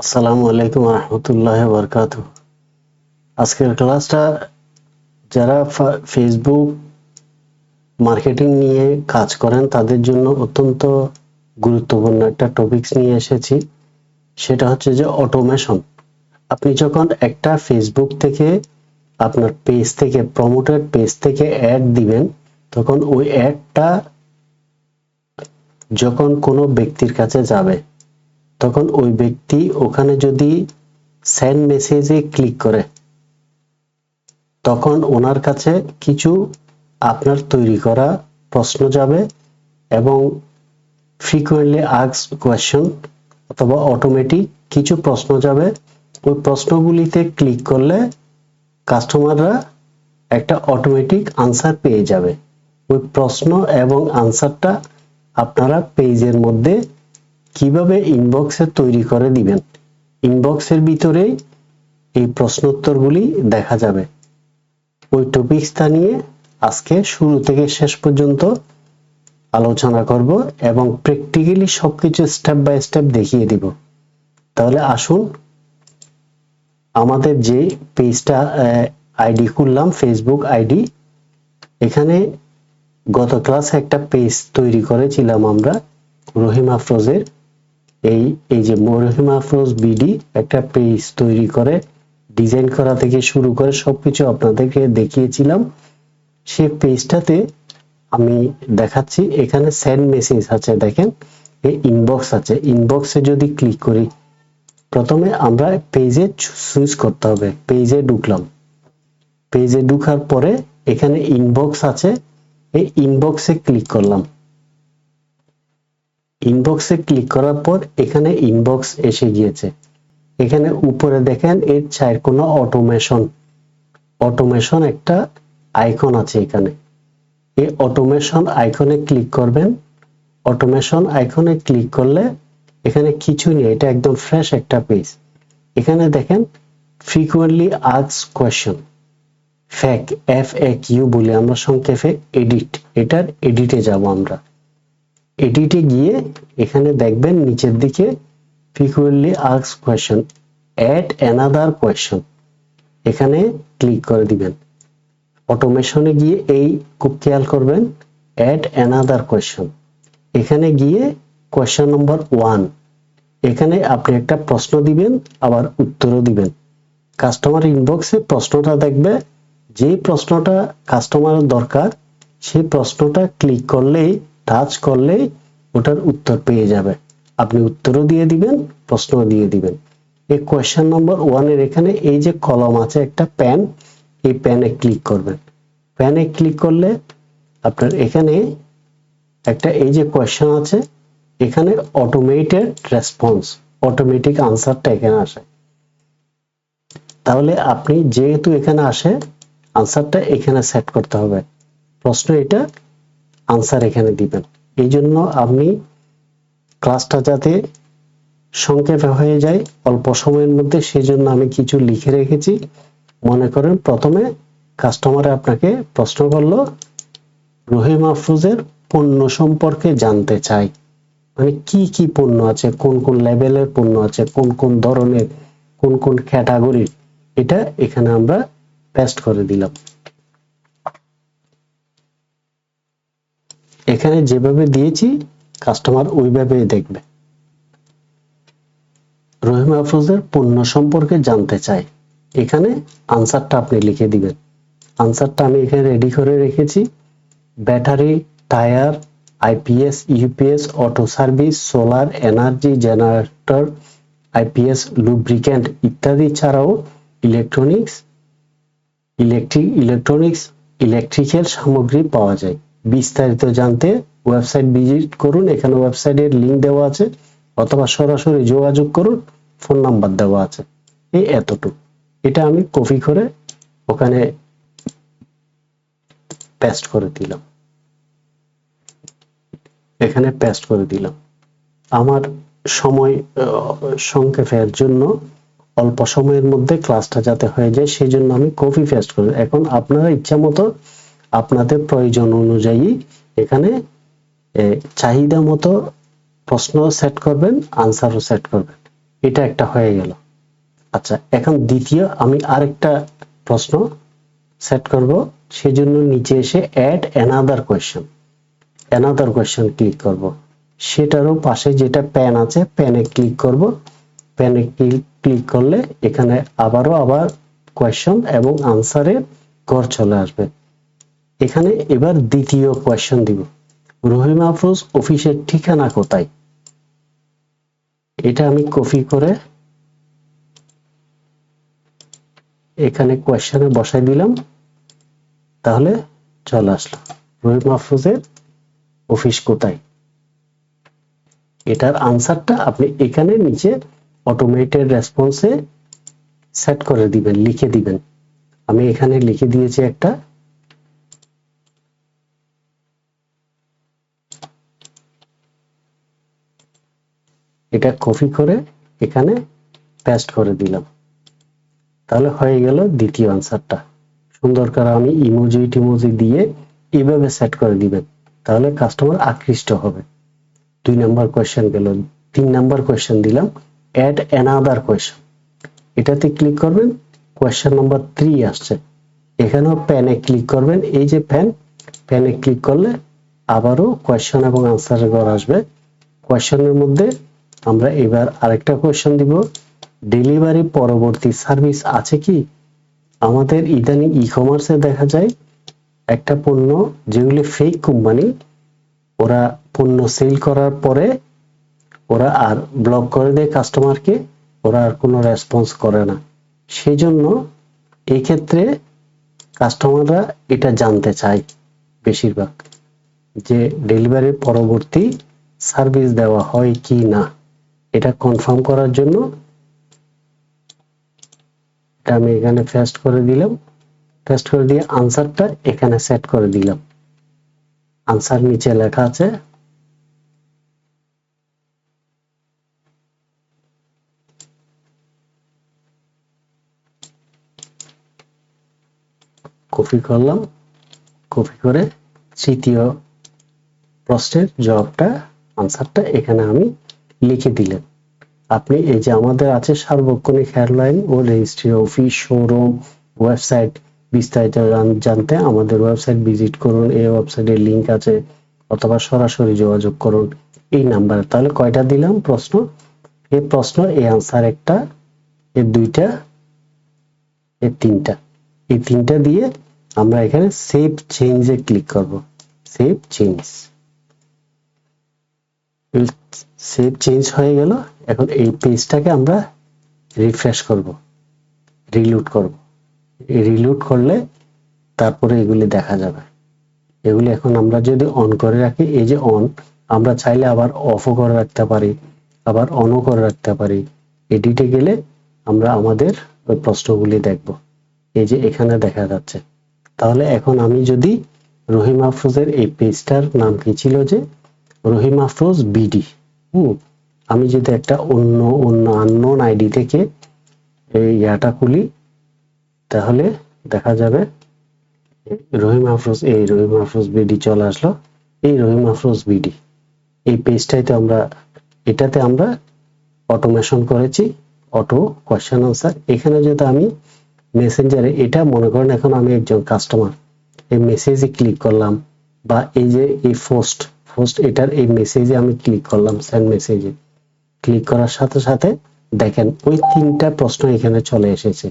আসসালামু আলাইকুম রহমতুল্লাহ বরকাতু। আজকের ক্লাসটা যারা ফেসবুক মার্কেটিং নিয়ে কাজ করেন তাদের জন্য অত্যন্ত গুরুত্বপূর্ণ একটা টপিকস নিয়ে এসেছি। সেটা হচ্ছে যে অটোমেশন। আপনি যখন একটা ফেসবুক থেকে আপনার পেজ থেকে প্রমোটেড পেজ থেকে অ্যাড দিবেন, তখন ওই অ্যাডটা যখন কোনো ব্যক্তির কাছে যাবে, তখন ওই ব্যক্তি ওখানে যদি সেন্ড মেসেজে ক্লিক করে, তখন ওনার কাছে কিছু আপনার তৈরি করা প্রশ্ন যাবে এবং ফ্রিকোয়েন্টলি আস্কড কোয়েশ্চন অথবা অটোমেটিক কিছু প্রশ্ন যাবে। ওই প্রশ্নগুলিতে ক্লিক করলে কাস্টমাররা একটা অটোমেটিক আনসার পেয়ে যাবে। ওই প্রশ্ন এবং আনসারটা আপনারা পেজের মধ্যে কিভাবে ইনবক্সে তৈরি করে দিবেন, ইনবক্সের ভিতরেই এই প্রশ্নোত্তরগুলি দেখা যাবে। ওই টপিকসটা নিয়ে আজকে শুরু থেকে শেষ পর্যন্ত আলোচনা করব এবং প্র্যাকটিক্যালি সবকিছু স্টেপ বাই স্টেপ দেখিয়ে দিব। তাহলে আসুন, আমাদের যে পেজটা আইডি খুললাম, ফেসবুক আইডি, এখানে গত ক্লাসে একটা পেজ তৈরি করেছিলাম আমরা রহিম আফরোজের। এই যে রহিম আফরোজ বিডি একটা পেজ তৈরি করে ডিজাইন করা থেকে শুরু করে সবকিছু আপনাদেরকে দেখিয়েছিলাম। সেই পেজটাতে আমি দেখাচ্ছি, এখানে সেন্ড মেসেজ আছে, দেখেন এই ইনবক্স আছে। ইনবক্সে যদি ক্লিক করি, প্রথমে আমরা পেজে সুইচ করতে হবে। পেজে ঢুকলাম, পেজে ঢুকার পরে এখানে ইনবক্স আছে, এই ইনবক্সে ক্লিক করলাম। ইনবক্সে ক্লিক করার পর এখানে ইনবক্স এসে গিয়েছে। এখানে উপরে দেখেন এর চার কোণা অটোমেশন একটা আইকন আছে। এখানে এই অটোমেশন আইকনে ক্লিক করবেন। অটোমেশন আইকনে ক্লিক করলে এখানে কিছু নেই, এটা একদম ফ্রেশ একটা পেজ। এখানে দেখেন ফ্রিকোয়েন্টলি আস্কড কোয়েশ্চন, FAQ বলে আমরা সংক্ষেপে এডিট, এটার এডিটে যাব আমরা। এডিটে গিয়ে এখানে দেখবেন নিচের দিকে frequently asked question, add another question, এখানে ক্লিক করে দিবেন। অটোমেশনে গিয়ে এই খুব খেয়াল করবেন, অ্যাড অ্যানাদার কোয়েশ্চন, এখানে গিয়ে কোয়েশ্চন নম্বর 1, এখানে আপনি একটা প্রশ্ন দিবেন আবার উত্তরও দিবেন। কাস্টমার ইনবক্সে প্রশ্নটা দেখবে, যে প্রশ্নটা কাস্টমারের দরকার সেই প্রশ্নটা ক্লিক করলেই, টাচ করলেই ওটার উত্তর পেয়ে যাবে। আপনি উত্তরও দিয়ে দিবেন, প্রশ্নও দিয়ে দিবেন। এই কোয়েশ্চন নম্বর 1 এর এখানে এই যে কলম আছে একটা প্যান, এই প্যানে ক্লিক করবেন। প্যানে ক্লিক করলে আপনার এখানে একটা এই যে কোয়েশ্চন আছে, এখানে অটোমেটেড রেসপন্স, অটোমেটিক আনসারটা এখানে আসে। তাহলে আপনি যেহেতু এখানে আসে, আনসারটা এখানে সেট করতে হবে। প্রশ্ন এটা, আনসার এখানে দিবেন। এই জন্য আপনি ক্লাসটা যাতে সংক্ষেপে হয়ে যায় অল্প সময়ের মধ্যে, সেই জন্য আমি কিছু লিখে রেখেছি। মনে করেন প্রথমে কাস্টমার আপনাকে প্রশ্ন করলো, রহিম আফরোজের পণ্য সম্পর্কে জানতে চাই, মানে কি কি পণ্য আছে, কোন কোন লেভেলের পণ্য আছে, কোন কোন ধরনের, কোন কোন ক্যাটাগরির, এটা এখানে আমরা পেস্ট করে দিলাম। এখানে যেভাবে দিয়েছি কাস্টমার ওইভাবেই দেখবে। রহিম আফরোজের পণ্য সম্পর্কে জানতে চাই, এখানে আনসারটা আপনি লিখে দিবেন। আনসারটা আমি এখানে রেডি করে রেখেছি। Battery, tyre, IPS, UPS, auto service, solar energy generator, IPS, lubricant ইত্যাদি ছাড়াও ইলেকট্রিক্যাল সামগ্রী পাওয়া যায়। বিস্তারিত জানতে ওয়েবসাইট ভিজিট করুন, এখানে ওয়েবসাইটের লিংক দেওয়া আছে, অথবা সরাসরি যোগাযোগ করুন, ফোন নাম্বার দেওয়া আছে। এই এতটুকু, এটা আমি কপি করে ওখানে পেস্ট করে দিলাম। এখানে পেস্ট করে দিলাম। আমার সময় সংক্ষেপের জন্য, অল্প সময়ের মধ্যে ক্লাসটা যাতে হয়ে যায় সেই জন্য আমি কপি পেস্ট করি। এখন আপনারা ইচ্ছা মতো আপনাদের প্রয়োজন অনুযায়ী এখানে চাহিদা মতো প্রশ্ন সেট করবেন, আনসারও সেট করবেন। এটা একটা হয়ে গেল। আচ্ছা, এখন দ্বিতীয় আমি আরেকটা প্রশ্ন সেট করব, সেজন্য নিচে এসে অ্যাড অ্যানাদার কোয়েশ্চন ক্লিক করব। সেটারও পাশে যেটা প্যান আছে, প্যানে ক্লিক করব। প্যানে ক্লিক করলে এখানে আবার কোয়েশ্চন এবং আনসারের ঘর চলে আসবে। এখানে এবার দ্বিতীয় কোয়েশ্চন দিব, রহিম আফরোজ অফিসের ঠিকানা কোথায়? এটা আমি কপি করে এখানে কোয়েশ্চনে বসাই দিলাম, তাহলে চলে আসলো রহিম আফরোজের অফিস কোথায়। এটার আনসারটা আপনি এখানে নিচে অটোমেটেড রেসপন্সে সেট করে দিবেন, লিখে দিবেন। আমি এখানে লিখে দিয়েছি একটা, এটা কপি করে এখানে পেস্ট করে দিলাম, তাহলে হয়ে গেল দ্বিতীয় আনসারটা। সুন্দর করে আমি ইমোজি দিয়ে এইভাবে সেট করে দিবেন, তাহলে কাস্টমার আকৃষ্ট হবে। 2 নাম্বার কোয়েশ্চেন গেল। 3 নাম্বার কোয়েশ্চেন দিলাম, অ্যাড অ্যানাদার কোয়েশ্চন। এটাতে ক্লিক করবেন, কোয়েশ্চেন নাম্বার 3 আসছে। এখানেও প্যানে ক্লিক করবেন, এই যে প্যানে ক্লিক করলে আবারও কোয়েশ্চন এবং আনসারের ঘর আসবে। কোয়েশ্চনের মধ্যে আমরা এবার আরেকটা কোয়েশ্চন দিব, ডেলিভারি পরবর্তী সার্ভিস আছে কি? আমাদের ইদানিং ই-কমার্সে দেখা যায় একটা পণ্য, যেগুলি ফেক কোম্পানি, ওরা পণ্য সেল করার পরে ওরা আর ব্লক করে দেয় কাস্টমারকে, ওরা আর কোনো রেসপন্স করে না। সেই জন্য এই ক্ষেত্রে কাস্টমাররা এটা জানতে চায় বেশিরভাগ, যে ডেলিভারির পরবর্তী সার্ভিস দেওয়া হয় কি না। এটা কনফার্ম করার জন্য এটা আমি এখানে পেস্ট করে দিলাম, পেস্ট করে দিয়ে আনসারটা এখানে সেট করে দিলাম। আনসার নিচে লেখা আছে, কপি করলাম, কপি করে তৃতীয় প্রশ্নের জবাবটা, আনসারটা এখানে আমি লিখে দিলাম। আপনি এই যে আমাদের আছে সার্বক্ষণিক হেডলাইন ও রেজিস্ট্রি অফিস, শোরুম, ওয়েবসাইট, বিস্তারিত জানতে আমাদের ওয়েবসাইট ভিজিট করুন, এই ওয়েবসাইটের লিংক আছে, অথবা সরাসরি যোগাযোগ করুন এই নাম্বারে। তাহলে কয়টা দিলাম প্রশ্ন? এই প্রশ্ন, এই আনসার একটা, এই দুইটা, এই তিনটা। এই তিনটা দিয়ে আমরা এখানে সেভ চেঞ্জে ক্লিক করব। সেভ চেঞ্জ হয়ে গেল। এখন এই পেজটাকে আমরা রিফ্রেশ করব, রিলোড করব। রিলোড করলে তারপরে এগুলি দেখা যাবে। এগুলি এখন আমরা যদি অন করে রাখি, এই যে অন, আমরা চাইলে আবার অফও করে রাখতে পারি, আবার অনও করে রাখতে পারি। এডিটে গেলে আমরা আমাদের ওই প্রশ্নগুলি দেখব, এই যে এখানে দেখা যাচ্ছে। তাহলে এখন আমি যদি রহিম আফরোজের এই পেজটার নাম কি ছিল, যে রহিম আফরোজ বিডি, আমি যদি একটা অন্য আননোন আইডি থেকে এই ইয়াটা খুলি, তাহলে দেখা যাবে রহিম আফরোজ বিডি চলে আসলো। এই রহিম আফরোজ বিডি এই পেজটাইতে আমরা, এটাতে আমরা অটোমেশন করেছি, অটো কোয়েশ্চেন আনসার। এখানে যদি আমি মেসেঞ্জারে, এটা মনে করেন এখন আমি একজন কাস্টমার, এই মেসেজে ক্লিক করলাম, বা এই যে এই পোস্ট এটার এই মেসেজে আমি ক্লিক করলাম, সেন্ড মেসেজে ক্লিক করার সাথে সাথে দেখেন ওই তিনটা প্রশ্ন এখানে চলে এসেছে।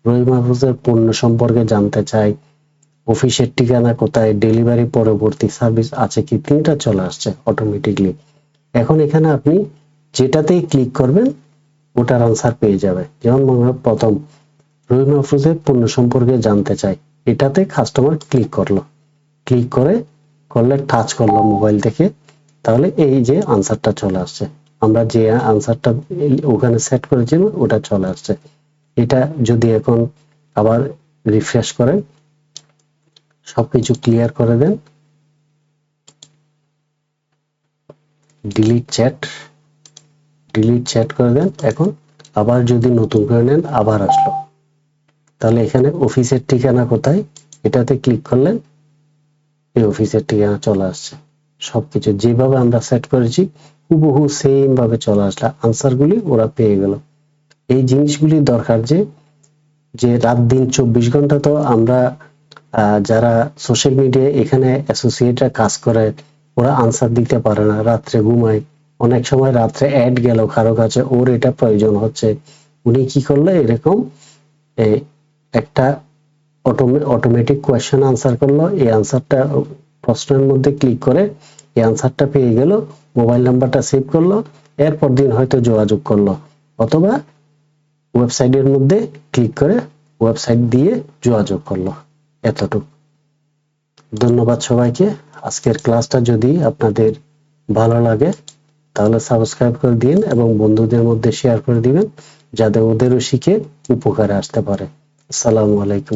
রহিম আফরোজের পণ্য সম্পর্কে জানতে চাই, অফিসের ঠিকানা কোথায়, ডেলিভারি পরবর্তী সার্ভিস আছে কি, তিনটা চলে আসছে অটোমেটিকলি। এখন এখানে আপনি যেটাতেই ক্লিক করবেন ওটার আনসার পেয়ে যাবে। যেমন প্রথম, রহিম আফরোজের পণ্য সম্পর্কে জানতে চাই, এটাতে কাস্টমার ক্লিক করলে টাচ করলাম মোবাইল থেকে, তাহলে এই যে আনসারটা চলে আসছে, আমরা যে আনসারটা ওখানে সেট করেছিলাম ওটা চলে আসছে। এটা যদি এখন আবার রিফ্রেশ করেন, সবকিছু ক্লিয়ার করে দেন, ডিলিট চ্যাট করে দেন, এখন আবার যদি নতুন করে নেন, আবার আসলো। তাহলে এখানে অফিসের ঠিকানা কোথায়, এটাতে ক্লিক করলেন, এই অফিসের ঠিকানা চলে আসছে। সবকিছু যেভাবে আমরা সেট করেছি হুবহু সেম ভাবে চলে আসলো, আনসারগুলি ওরা পেয়ে গেল। এই জিনিসগুলি দরকার যে যে রাত দিন 24 ঘন্টা তো আমরা যারা সোশ্যাল মিডিয়ায় এখানে অ্যাসোসিয়েটরা কাজ করে ওরা আনসার দিতে পারে না, রাত্রে ঘুমায়, অনেক সময় রাত্রে অ্যাড গেল কারো কাছে, ওর এটা প্রয়োজন হচ্ছে, উনি কি করলো এরকম একটা অটোমেটিক কোয়েশ্চেন আনসার করলো, এই আনসারটা প্রশ্নের মধ্যে ক্লিক করে এই আনসারটা পেয়ে গেল, মোবাইল নাম্বারটা সেভ করলো, এরপর দিন হয়তো যোগাযোগ করলো, অথবা ওয়েবসাইটের মধ্যে ক্লিক করে ওয়েবসাইট দিয়ে যোগাযোগ করলো। এতটুকু। ধন্যবাদ সবাইকে। আজকের ক্লাসটা যদি আপনাদের ভালো লাগে তাহলে সাবস্ক্রাইব করে দিন এবং বন্ধুদের মধ্যে শেয়ার করে দিবেন যাতে ওদেরও শিখে উপকারে আসতে পারে। আসসালামু আলাইকুম।